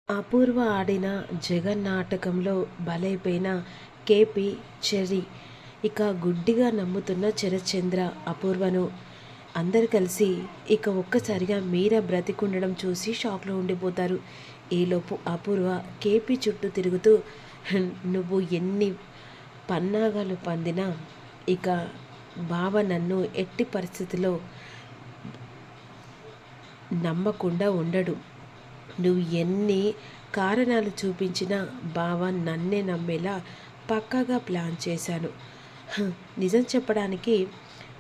అపూర్వ ఆడిన జగన్ నాటకంలో బలైపోయిన KP, cherry ఇక గుడ్డిగా నమ్ముతున్న శరత్చంద్ర అపూర్వను అందరు కలిసి ఇక ఒక్కసారిగా మీరా బ్రతికుండడం చూసి షాక్లో ఉండిపోతారు. ఈలోపు అపూర్వ కేపీ చుట్టూ తిరుగుతూ నువ్వు ఎన్ని పన్నాగాలు పందినా ఇక బావ నన్ను ఎట్టి పరిస్థితిలో నమ్మకుండా ఉండడు. నువ్వు ఎన్ని కారణాలు చూపించినా బావ నన్నే నమ్మేలా పక్కాగా ప్లాన్ చేశాను. నిజం చెప్పడానికి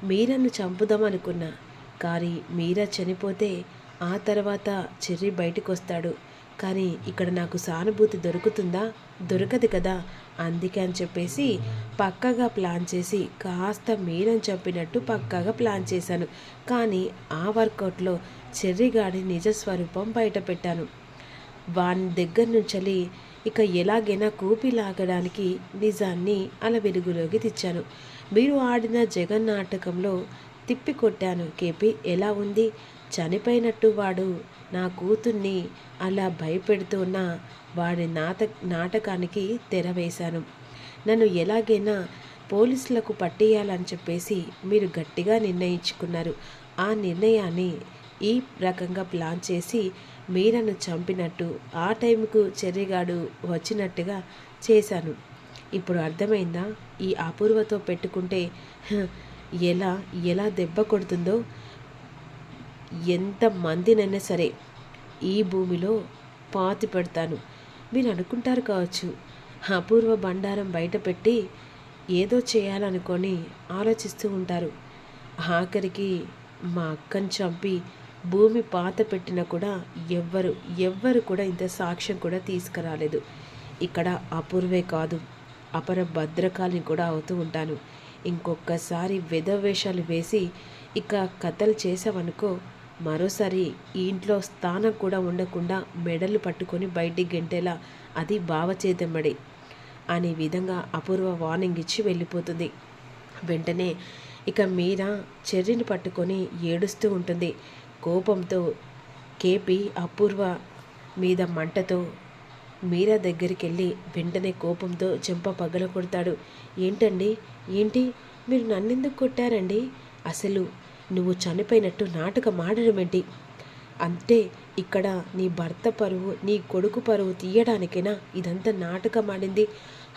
మీరను చంపుదామనుకున్నా, కానీ మీరా చనిపోతే ఆ తర్వాత చెర్రీ బయటకు వస్తాడు. కానీ ఇక్కడ నాకు సానుభూతి దొరుకుతుందా? దొరకదు కదా. అందుకే అని చెప్పేసి పక్కాగా ప్లాన్ చేసి కాస్త మీరని చంపినట్టు పక్కాగా ప్లాన్ చేశాను. కానీ ఆ వర్కౌట్లో చెర్రీగాడి నిజస్వరూపం బయట పెట్టాను. వాని దగ్గర నుంచి ఇక ఎలాగైనా కూపి లాగడానికి నిజాన్ని అలా వెలుగులోకి తెచ్చాను. మీరు ఆడిన జగన్ నాటకంలో తిప్పికొట్టాను. కేపీ ఎలా ఉంది? చనిపోయినట్టు వాడు నా కూతుర్ని అలా భయపెడుతున్న వాడి నాటకానికి తెర వేశాను. నన్ను ఎలాగైనా పోలీసులకు పట్టేయాలని చెప్పేసి మీరు గట్టిగా నిర్ణయించుకున్నారు. ఆ నిర్ణయాన్ని ఈ రకంగా ప్లాన్ చేసి మీరను చంపినట్టు ఆ టైంకు చెర్రీగాడు వచ్చినట్టుగా చేశాను. ఇప్పుడు అర్థమైందా? ఈ అపూర్వతో పెట్టుకుంటే ఎలా ఎలా దెబ్బ కొడుతుందో. ఎంతమందినైనా సరే ఈ భూమిలో పాతి పెడతాను. మీరు అనుకుంటారు కావచ్చు, అపూర్వ బండారం బయట పెట్టి ఏదో చేయాలనుకొని ఆలోచిస్తూ ఉంటారు. ఆఖరికి మా అక్కని చంపి భూమి పాత పెట్టినా కూడా ఎవ్వరు కూడా ఇంత సాక్ష్యం కూడా తీసుకురాలేదు. ఇక్కడ అపూర్వే కాదు, అపర భద్రకాళిని కూడా అవుతూ ఉంటాను. ఇంకొకసారి వెధవేషాలు వేసి ఇక కథలు చేసావనుకో, మరోసారి ఈ ఇంట్లో స్థానం కూడా ఉండకుండా మెడలు పట్టుకొని బయటికి గెంటేలా అది భావచేతమ్మడి అనే విధంగా అపూర్వ వార్నింగ్ ఇచ్చి వెళ్ళిపోతుంది. వెంటనే ఇక మీరా చెర్రీని పట్టుకొని ఏడుస్తూ ఉంటుంది. కోపంతో కేపీ అపూర్వ మీద మంటతో మీరా దగ్గరికి వెళ్ళి వెంటనే కోపంతో చెంప పగల కొడతాడు. ఏంటండి, ఏంటి మీరు నన్నెందుకు కొట్టారండి? అసలు నువ్వు చనిపోయినట్టు నాటకం ఆడడం ఏంటి? అంటే ఇక్కడ నీ భర్త పరువు, నీ కొడుకు పరువు తీయడానికైనా ఇదంతా నాటకం ఆడింది?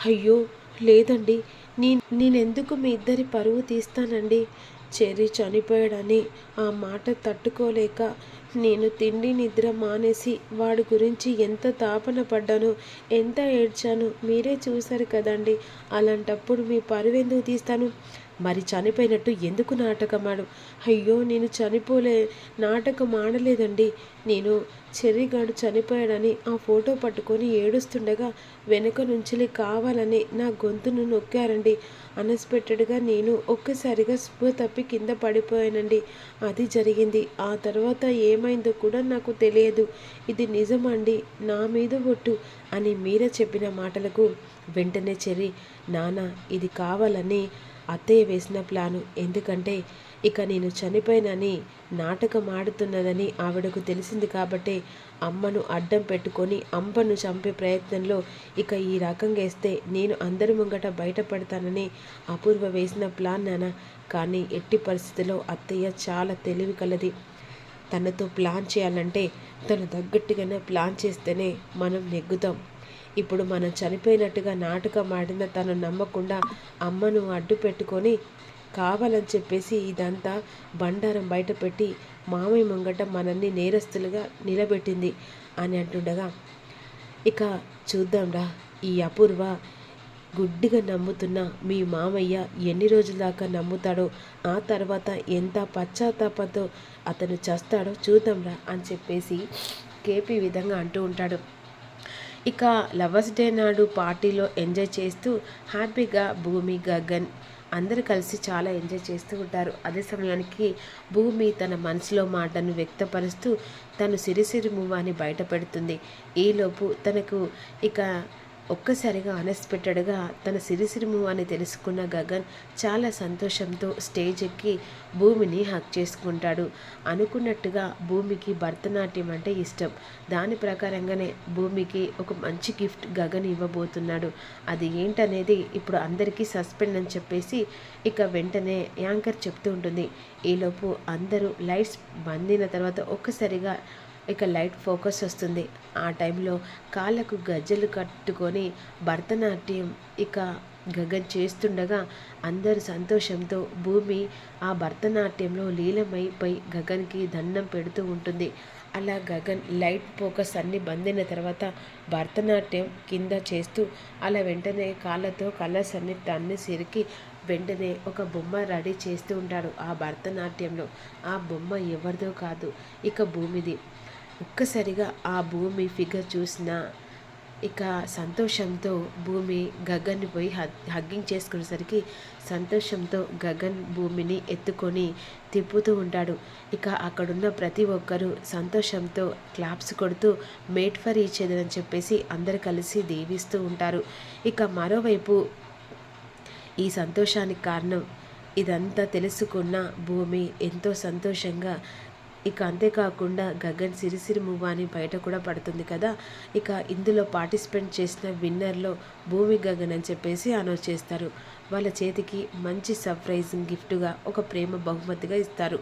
అయ్యో లేదండి, నేనెందుకు మీ ఇద్దరి పరువు తీస్తానండి? చెర్రీ చనిపోయాడని ఆ మాట తట్టుకోలేక నేను తిండి నిద్ర మానేసి వాడి గురించి ఎంత తాపన పడ్డానో, ఎంత ఏడ్చానో మీరే చూశారు కదండి. అలాంటప్పుడు మీ పరువెందుకు తీస్తాను? మరి చనిపోయినట్టు ఎందుకు నాటకం ఆడు? అయ్యో నేను నాటకం ఆడలేదండి. నేను చెర్రీగాడు చనిపోయాడని ఆ ఫోటో పట్టుకొని ఏడుస్తుండగా వెనుక నుంచి కావాలని నా గొంతును నొక్కారండి. అన్ఎక్స్పెక్టెడ్గా నేను ఒక్కసారిగా స్పృహ తప్పి కింద పడిపోయానండి. అది జరిగింది. ఆ తర్వాత ఏమైందో కూడా నాకు తెలియదు. ఇది నిజమండి, నా మీద ఒట్టు అని మీరా చెప్పిన మాటలకు వెంటనే చెర్రీ, నాన్న ఇది కావాలని అత్తయ్య వేసిన ప్లాను. ఎందుకంటే ఇక నేను చనిపోయినని నాటకం ఆడుతున్నదని ఆవిడకు తెలిసింది కాబట్టి అమ్మను అడ్డం పెట్టుకొని అమ్మను చంపే ప్రయత్నంలో ఇక ఈ రకంగా వేస్తే నేను అందరి ముంగట బయటపడతానని అపూర్వ వేసిన ప్లాన్ నాన్న. కానీ ఎట్టి పరిస్థితిలో అత్తయ్య చాలా తెలివి కలది. తనతో ప్లాన్ చేయాలంటే తను తగ్గట్టుగానే ప్లాన్ చేస్తేనే మనం నెగ్గుతాం. ఇప్పుడు మనం చనిపోయినట్టుగా నాటకం ఆడిన తను నమ్మకుండా అమ్మను అడ్డు పెట్టుకొని కావాలని చెప్పేసి ఇదంతా బండారం బయటపెట్టి మామయ్య ముంగట మనల్ని నేరస్తులుగా నిలబెట్టింది అని అంటుండగా, ఇక చూద్దాంరా ఈ అపూర్వ గుడ్డిగా నమ్ముతున్న మీ మామయ్య ఎన్ని రోజుల దాకా నమ్ముతాడో, ఆ తర్వాత ఎంత పశ్చాత్తాపంతో అతను చస్తాడో చూద్దాంరా అని చెప్పేసి కేపీ విధంగా అంటూ ఉంటాడు. ఇక లవర్స్ డే నాడు పార్టీలో ఎంజాయ్ చేస్తూ హ్యాపీగా భూమి, గగన్ అందరూ కలిసి చాలా ఎంజాయ్ చేస్తూ ఉంటారు. అదే సమయానికి భూమి తన మనసులో మాటను వ్యక్తపరుస్తూ తను సిరిసిరి మువ్వాని బయట పెడుతుంది. ఈలోపు తనకు ఇక ఒక్కసారిగా అన్ఎక్స్పెక్టెడ్గా తన సిరిసిరిము అని తెలుసుకున్న గగన్ చాలా సంతోషంతో స్టేజ్ ఎక్కి భూమిని హక్ చేసుకుంటాడు. అనుకున్నట్టుగా భూమికి భరతనాట్యం అంటే ఇష్టం. దాని ప్రకారంగానే భూమికి ఒక మంచి గిఫ్ట్ గగన్ ఇవ్వబోతున్నాడు. అది ఏంటనేది ఇప్పుడు అందరికీ సస్పెండ్ అని చెప్పేసి ఇక వెంటనే యాంకర్ చెప్తూ ఉంటుంది. ఈలోపు అందరూ లైట్స్ బందిన తర్వాత ఒక్కసారిగా ఇక లైట్ ఫోకస్ వస్తుంది. ఆ టైంలో కాళ్ళకు గజ్జలు కట్టుకొని భరతనాట్యం ఇక గగన్ చేస్తుండగా అందరు సంతోషంతో భూమి ఆ భరతనాట్యంలో లీలమైపోయి గగన్కి దండం పెడుతూ ఉంటుంది. అలా గగన్ లైట్ ఫోకస్ అన్ని బందైన తర్వాత భరతనాట్యం కింద చేస్తూ అలా వెంటనే కాళ్ళతో కలర్స్ అన్ని తన్ని సిరికి వెంటనే ఒక బొమ్మ రెడీ చేస్తూ ఉంటాడు. ఆ భరతనాట్యంలో ఆ బొమ్మ ఎవరిదో కాదు, ఇక భూమిది. ఒక్కసారిగా ఆ భూమి ఫిగర్ చూసిన ఇక సంతోషంతో భూమి గగన్ని పోయి హగ్గింగ్ చేసుకునేసరికి సంతోషంతో గగన్ భూమిని ఎత్తుకొని తిప్పుతూ ఉంటాడు. ఇక అక్కడున్న ప్రతి ఒక్కరూ సంతోషంతో క్లాప్స్ కొడుతూ మేట్ ఫర్ ఈచ్ అదర్ అని చెప్పేసి అందరు కలిసి దీవిస్తూ ఉంటారు. ఇక మరోవైపు ఈ సంతోషానికి కారణం ఇదంతా తెలుసుకున్న భూమి ఎంతో సంతోషంగా ఇక అంతేకాకుండా గగన్ సిరిసిరి మూవాని బయట కూడా పడుతుంది కదా. ఇక ఇందులో పార్టిసిపేట్ చేసిన విన్నర్లో భూమి గగన్ అని చెప్పేసి అనౌన్స్ చేస్తారు. వాళ్ళ చేతికి మంచి సర్ప్రైజింగ్ గిఫ్ట్గా ఒక ప్రేమ బహుమతిగా ఇస్తారు.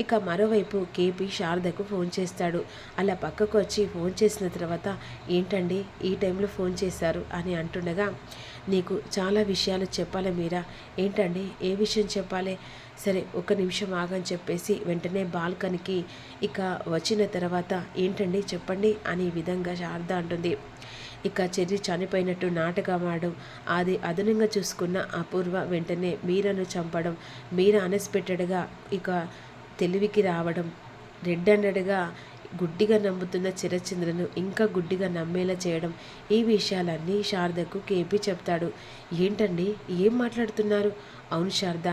ఇక మరోవైపు కేపీ శారదకు ఫోన్ చేస్తాడు. అలా పక్కకు వచ్చి ఫోన్ చేసిన తర్వాత ఏంటండి ఈ టైంలో ఫోన్ చేశారు అని అంటుండగా, నీకు చాలా విషయాలు చెప్పాలి మీరా. ఏంటండి ఏ విషయం చెప్పాలి? సరే ఒక్క నిమిషం ఆగని చెప్పేసి వెంటనే బాల్కనీకి ఇక వచ్చిన తర్వాత ఏంటండి చెప్పండి అని విధంగా శారద అంటుంది. ఇక చెర్రి చనిపోయినట్టు నాటకం ఆడడం, అది అదనంగా చూసుకున్న అపూర్వ వెంటనే మీరను చంపడం, మీరా అన్ఎక్స్పెక్టెడ్గా ఇక తెలివికి రావడం, రెడ్ హండ్రెడ్గా గుడ్డిగా నమ్ముతున్న చిరచంద్రను ఇంకా గుడ్డిగా నమ్మేలా చేయడం, ఈ విషయాలన్నీ శారదకు కేపీ చెప్తాడు. ఏంటండి ఏం మాట్లాడుతున్నారు? అవును శారద,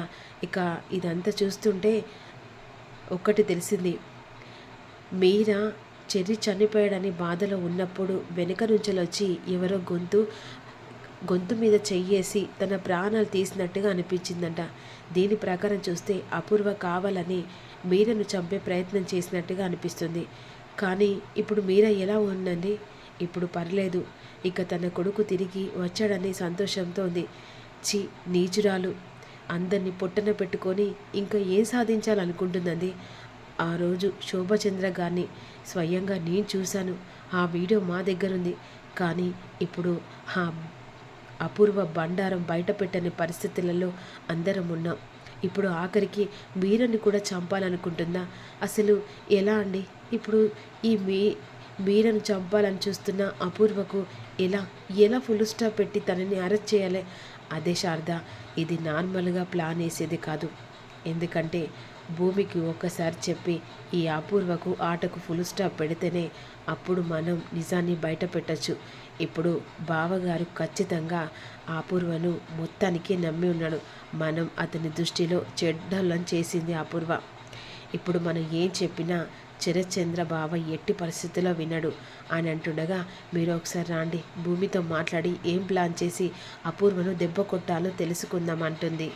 ఇక ఇదంతా చూస్తుంటే ఒక్కటి తెలిసింది. మీరా చెర్రి చనిపోయాడని బాధలో ఉన్నప్పుడు వెనుక నుంచెలొచ్చి ఎవరో గొంతు మీద చెయ్యేసి తన ప్రాణాలు తీసినట్టుగా అనిపించిందంట. దీని ప్రకారం చూస్తే అపూర్వ కావాలని మీరను చంపే ప్రయత్నం చేసినట్టుగా అనిపిస్తుంది. కానీ ఇప్పుడు మీరా ఎలా ఉందండి? ఇప్పుడు పర్లేదు, ఇక తన కొడుకు తిరిగి వచ్చాడని సంతోషంతో ఉంది. చి నీచురాలు, అందరినీ పొట్టన పెట్టుకొని ఇంకా ఏం సాధించాలనుకుంటుందండి? ఆ రోజు శోభచంద్ర గారిని స్వయంగా నేను చూశాను. ఆ వీడియో మా దగ్గరుంది. కానీ ఇప్పుడు ఆ అపూర్వ బండారం బయట పెట్టని పరిస్థితులలో అందరం ఉన్నాం. ఇప్పుడు ఆఖరికి మీరని కూడా చంపాలనుకుంటుందా? అసలు ఎలా అండి? ఇప్పుడు ఈ మీరను చంపాలని చూస్తున్న అపూర్వకు ఎలా ఫుల్ స్టాప్ పెట్టి తనని అరెస్ట్ చేయాలి? అదే శారద, ఇది నార్మల్గా ప్లాన్ వేసేది కాదు. ఎందుకంటే భూమికి ఒక్కసారి చెప్పి ఈ అపూర్వకు ఆటకు ఫుల్ స్టాప్ పెడితేనే అప్పుడు మనం నిజాన్ని బయట పెట్టచ్చు. ఇప్పుడు బావగారు ఖచ్చితంగా అపూర్వను మొత్తానికి నమ్మి ఉన్నాడు. మనం అతని దృష్టిలో చెడ్డలను చేసింది అపూర్వ. ఇప్పుడు మనం ఏం చెప్పినా శరత్చంద్ర బావ ఎట్టి పరిస్థితుల్లో వినడు అని అంటుండగా, మీరు ఒకసారి రాండి, భూమితో మాట్లాడి ఏం ప్లాన్ చేసి అపూర్వను దెబ్బ కొట్టాలో తెలుసుకుందాం అంటుంది.